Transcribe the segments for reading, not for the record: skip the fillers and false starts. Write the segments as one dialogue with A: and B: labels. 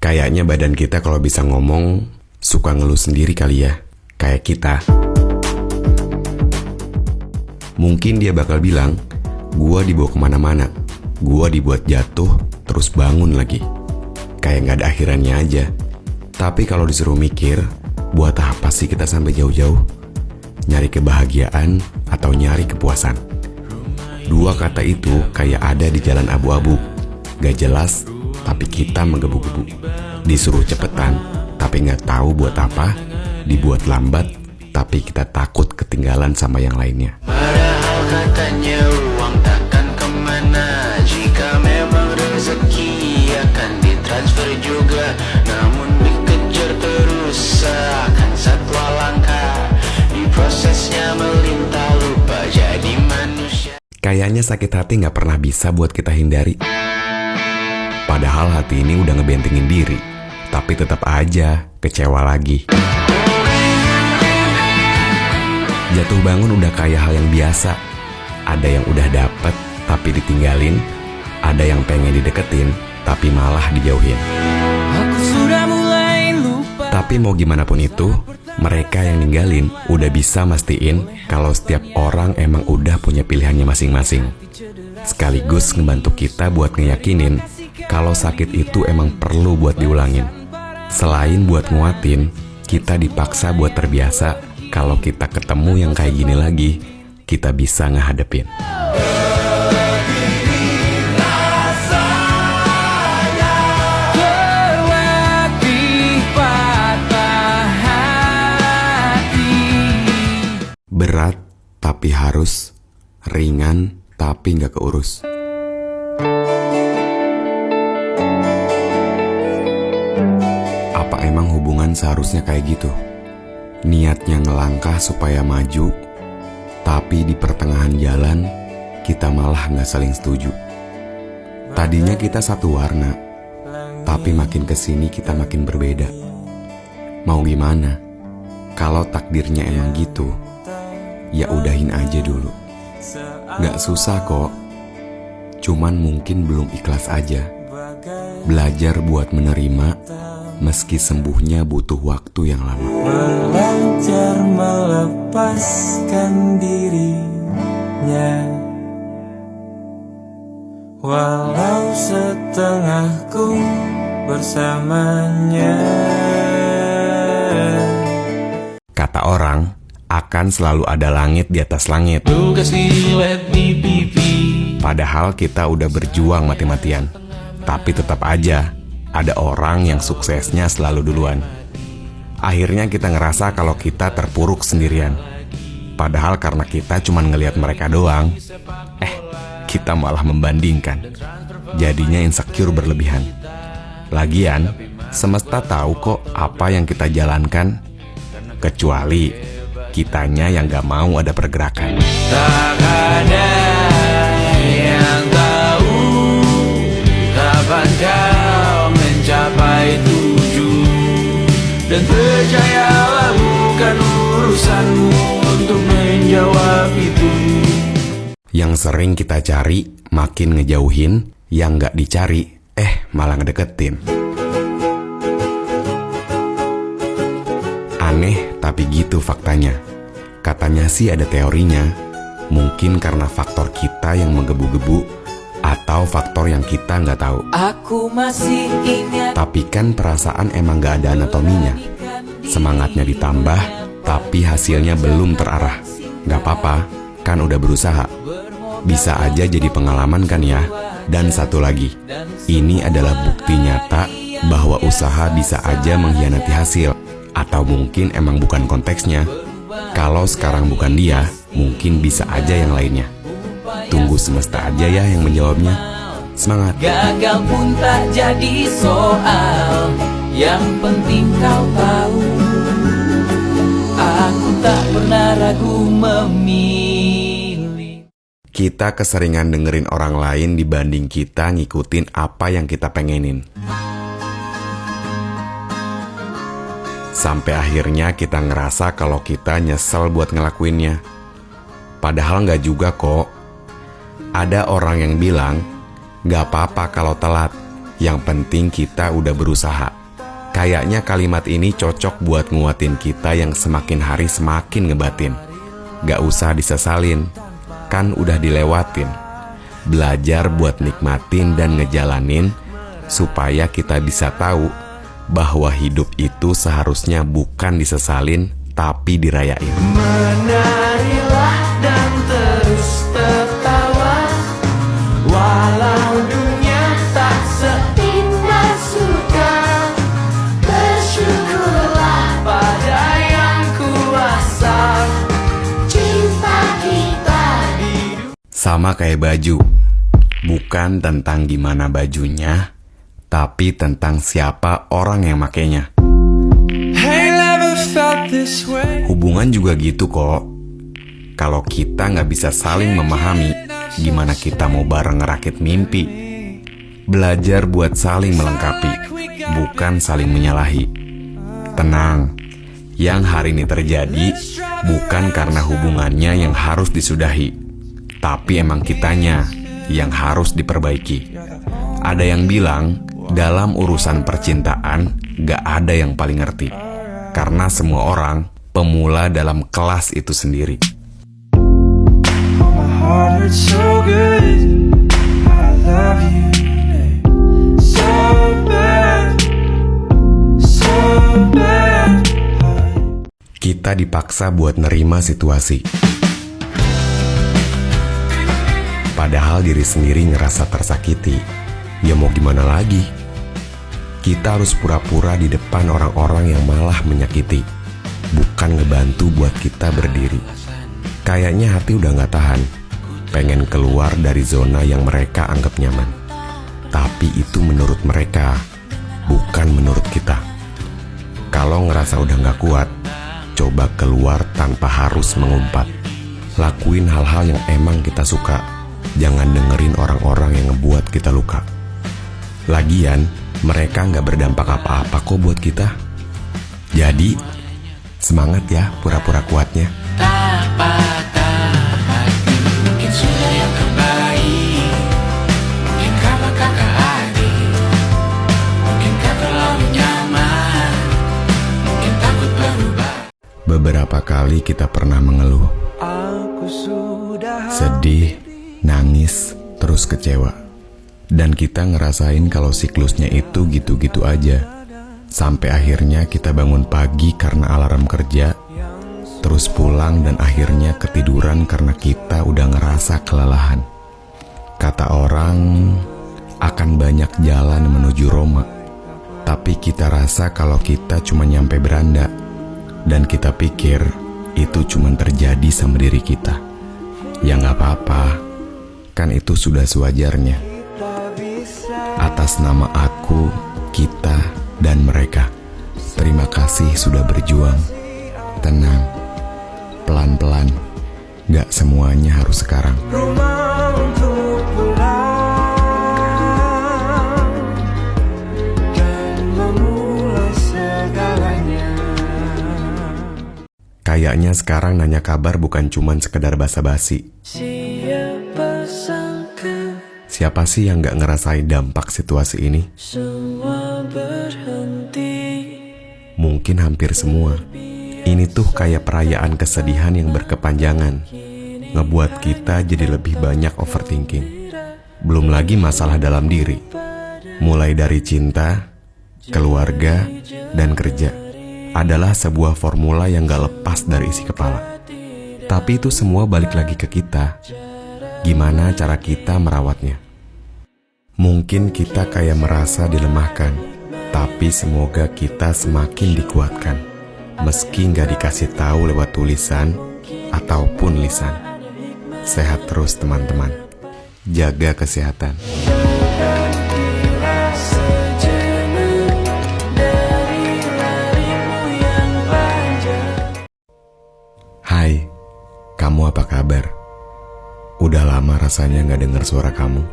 A: Kayaknya badan kita kalau bisa ngomong, suka ngeluh sendiri kali ya. Kayak kita. Mungkin dia bakal bilang, gua dibawa kemana-mana. Gua dibuat jatuh, terus bangun lagi. Kayak gak ada akhirannya aja. Tapi kalau disuruh mikir, buat apa sih kita sampai jauh-jauh? Nyari kebahagiaan atau nyari kepuasan? Dua kata itu kayak ada di jalan abu-abu. Gak jelas, tapi kita menggebu-gebu. Disuruh cepetan, tapi gak tahu buat apa. Dibuat lambat, tapi kita takut ketinggalan sama yang lainnya.
B: Padahal katanya uang takkan kemana. Jika memang rezeki akan ditransfer juga. Namun dikejar terus seakan satwa langka. Di prosesnya melintas lupa jadi manusia.
A: Kayaknya sakit hati gak pernah bisa buat kita hindari. Padahal hati ini udah ngebentengin diri, tapi tetap aja kecewa lagi. Jatuh bangun udah kayak hal yang biasa. Ada yang udah dapet tapi ditinggalin. Ada yang pengen dideketin tapi malah dijauhin.
C: Aku sudah mulai lupa.
A: Tapi mau gimana pun itu, mereka yang ninggalin udah bisa mastiin kalau setiap orang emang udah punya pilihannya masing-masing. Sekaligus ngebantu kita buat ngeyakinin kalau sakit itu emang perlu buat diulangin. Selain buat nguatin, kita dipaksa buat terbiasa kalau kita ketemu yang kayak gini lagi, kita bisa ngehadepin. Berat tapi harus, ringan tapi nggak keurus. Apa emang hubungan seharusnya kayak gitu? Niatnya ngelangkah supaya maju, tapi di pertengahan jalan kita malah nggak saling setuju. Tadinya kita satu warna, tapi makin kesini kita makin berbeda. Mau gimana? Kalau takdirnya emang gitu, ya udahin aja dulu. Gak susah kok, cuman mungkin belum ikhlas aja. Belajar buat menerima, meski sembuhnya butuh waktu yang lama.
C: Belajar melepaskan dirinya, walau setengahku bersamanya.
A: Kata orang, akan selalu ada langit di atas langit. Padahal kita udah berjuang mati-matian. Tapi tetap aja, ada orang yang suksesnya selalu duluan. Akhirnya kita ngerasa kalau kita terpuruk sendirian. Padahal karena kita cuma ngelihat mereka doang, kita malah membandingkan. Jadinya insecure berlebihan. Lagian, semesta tahu kok apa yang kita jalankan. Kecuali kitanya yang gak mau ada pergerakan.
C: Tak ada yang tahu kapan kau mencapai tujuh. Dan percayalah bukan urusanmu untuk menjawab itu.
A: Yang sering kita cari makin ngejauhin, yang gak dicari malah ngedeketin. Aneh tapi gitu faktanya. Katanya sih ada teorinya. Mungkin karena faktor kita yang menggebu-gebu, atau faktor yang kita nggak tahu.
C: Aku masih ingat.
A: Tapi kan perasaan emang nggak ada anatominya. Semangatnya ditambah, tapi hasilnya belum terarah. Nggak apa-apa, kan udah berusaha. Bisa aja jadi pengalaman kan ya. Dan satu lagi, ini adalah bukti nyata bahwa usaha bisa aja mengkhianati hasil. Atau mungkin emang bukan konteksnya. Kalau sekarang bukan dia, mungkin bisa aja yang lainnya. Tunggu semesta aja ya yang menjawabnya. Semangat.
C: Gagal pun tak jadi soal. Yang penting kau tahu, aku tak pernah ragu memilih.
A: Kita keseringan dengerin orang lain dibanding kita ngikutin apa yang kita pengenin. Sampai akhirnya kita ngerasa kalau kita nyesel buat ngelakuinnya. Padahal nggak juga kok. Ada orang yang bilang, nggak apa-apa kalau telat. Yang penting kita udah berusaha. Kayaknya kalimat ini cocok buat nguatin kita yang semakin hari semakin ngebatin. Gak usah disesalin, kan udah dilewatin. Belajar buat nikmatin dan ngejalanin, supaya kita bisa tahu bahwa hidup itu seharusnya bukan disesalin, tapi dirayain.
C: Menarilah dan terus tertawa, walau dunia tak seindah suka. Bersyukurlah pada yang kuasa, cinta kita di
A: Sama kayak baju, bukan tentang gimana bajunya, tapi tentang siapa orang yang makainya. Hubungan juga gitu kok. Kalau kita nggak bisa saling memahami, gimana kita mau bareng ngerakit mimpi? Belajar buat saling melengkapi, bukan saling menyalahi. Tenang, yang hari ini terjadi bukan karena hubungannya yang harus disudahi, tapi emang kitanya yang harus diperbaiki. Ada yang bilang, dalam urusan percintaan gak ada yang paling ngerti, karena semua orang pemula dalam kelas itu sendiri. Kita dipaksa buat nerima situasi, padahal diri sendiri ngerasa tersakiti. Ya mau gimana lagi? Kita harus pura-pura di depan orang-orang yang malah menyakiti, bukan ngebantu buat kita berdiri. Kayaknya hati udah gak tahan, pengen keluar dari zona yang mereka anggap nyaman. Tapi itu menurut mereka, bukan menurut kita. Kalau ngerasa udah gak kuat, coba keluar tanpa harus mengumpat. Lakuin hal-hal yang emang kita suka, jangan dengerin orang-orang yang ngebuat kita luka. Lagian, mereka nggak berdampak apa-apa kok buat kita. Jadi, semangat ya pura-pura kuatnya.
B: Tak patah hati, mungkin sudah yang terbaik. Mungkin karena kakak adik, mungkin kau terlalu nyaman, mungkin takut berubah.
A: Beberapa kali kita pernah mengeluh, sedih, nangis, terus kecewa. Dan kita ngerasain kalau siklusnya itu gitu-gitu aja. Sampai akhirnya kita bangun pagi karena alarm kerja, terus pulang dan akhirnya ketiduran karena kita udah ngerasa kelelahan. Kata orang, akan banyak jalan menuju Roma, tapi kita rasa kalau kita cuma nyampe beranda. Dan kita pikir itu cuma terjadi sama diri kita. Ya gak apa-apa, kan itu sudah sewajarnya. Atas nama aku, kita, dan mereka, terima kasih sudah berjuang. Tenang, pelan-pelan, gak semuanya harus sekarang.
C: rumah untuk pulang dan memulai segalanya.
A: Kayaknya sekarang nanya kabar bukan cuman sekedar basa-basi.
C: Siapa sangka
A: Siapa sih yang gak ngerasain dampak situasi ini?
C: semua berhenti.
A: Mungkin hampir semua. Ini tuh kayak perayaan kesedihan yang berkepanjangan, ngebuat kita jadi lebih banyak overthinking. Belum lagi masalah dalam diri, mulai dari cinta, keluarga, dan kerja, adalah sebuah formula yang gak lepas dari isi kepala. Tapi itu semua balik lagi ke kita. Gimana cara kita merawatnya? Mungkin kita kayak merasa dilemahkan, tapi semoga kita semakin dikuatkan, meski nggak dikasih tahu lewat tulisan ataupun lisan. Sehat terus teman-teman, jaga kesehatan.
C: Berhentilah sejenak dari larimu yang panjang.
A: Hai, kamu apa kabar? Udah lama rasanya gak dengar suara kamu.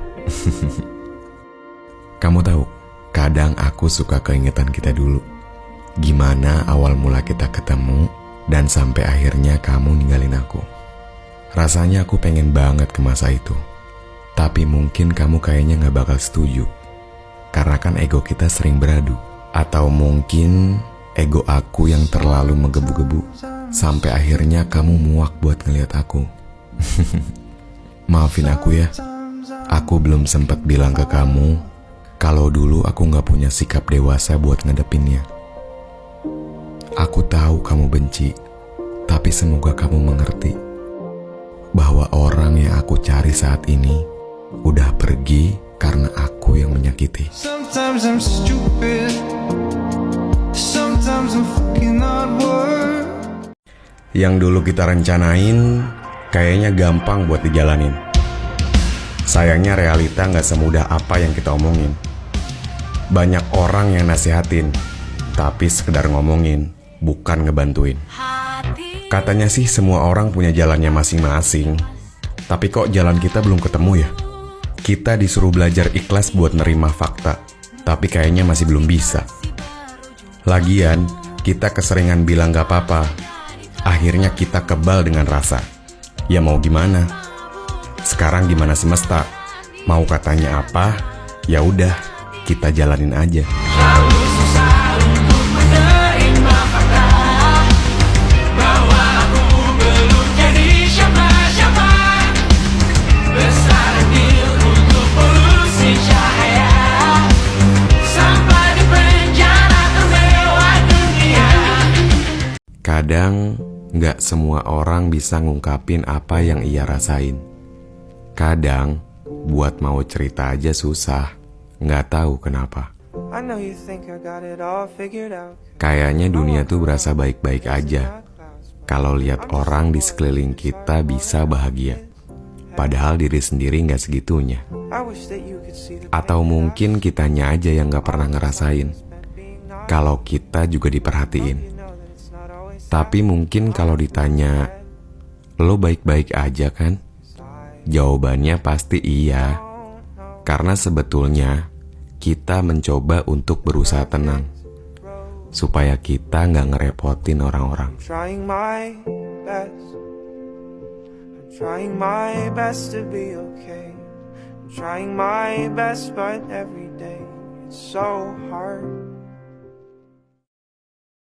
A: Kamu tahu, kadang aku suka keingetan kita dulu. Gimana awal mula kita ketemu, dan sampai akhirnya kamu ninggalin aku. Rasanya aku pengen banget ke masa itu. Tapi mungkin kamu kayaknya gak bakal setuju. Karena kan ego kita sering beradu. Atau mungkin ego aku yang terlalu menggebu-gebu sampai akhirnya kamu muak buat ngeliat aku. Maafin aku ya. Aku belum sempat bilang ke kamu kalau dulu aku gak punya sikap dewasa buat ngadepinnya. Aku tahu kamu benci, tapi semoga kamu mengerti bahwa orang yang aku cari saat ini udah pergi karena aku yang menyakiti.
D: Sometimes I'm stupid. Sometimes I'm fucking awkward.
A: Yang dulu kita rencanain kayaknya gampang buat dijalanin. Sayangnya realita gak semudah apa yang kita omongin. Banyak orang yang nasihatin, tapi sekedar ngomongin, bukan ngebantuin. Katanya sih semua orang punya jalannya masing-masing, tapi kok jalan kita belum ketemu ya? Kita disuruh belajar ikhlas buat nerima fakta, tapi kayaknya masih belum bisa. Lagian, kita keseringan bilang gak apa-apa, akhirnya kita kebal dengan rasa. Ya mau gimana? Sekarang gimana semesta? Mau katanya apa? Ya udah, kita jalanin aja.
B: Selalu susah untuk menerima fakta bahwa aku belum jadi siapa-siapa. Besar deal untuk polusi cahaya sampai di penjara termewah dunia.
A: Kadang gak semua orang bisa ngungkapin apa yang ia rasain. Kadang buat mau cerita aja susah, gak tahu kenapa.
D: I know you think I got it all figured out.
A: Kayaknya dunia tuh berasa baik-baik aja kalau lihat orang di sekeliling kita bisa bahagia, padahal diri sendiri gak segitunya.
D: I wish that you could see the
A: Atau mungkin kitanya aja yang gak pernah ngerasain kalau kita juga diperhatiin.
D: know that it's not always
A: Tapi mungkin kalau ditanya, lo baik-baik aja kan? Jawabannya pasti iya. Karena sebetulnya kita mencoba untuk berusaha tenang supaya kita nggak ngerepotin orang-orang.
D: trying my best. I'm trying my best to be okay. I'm trying my best, but every day it's so hard.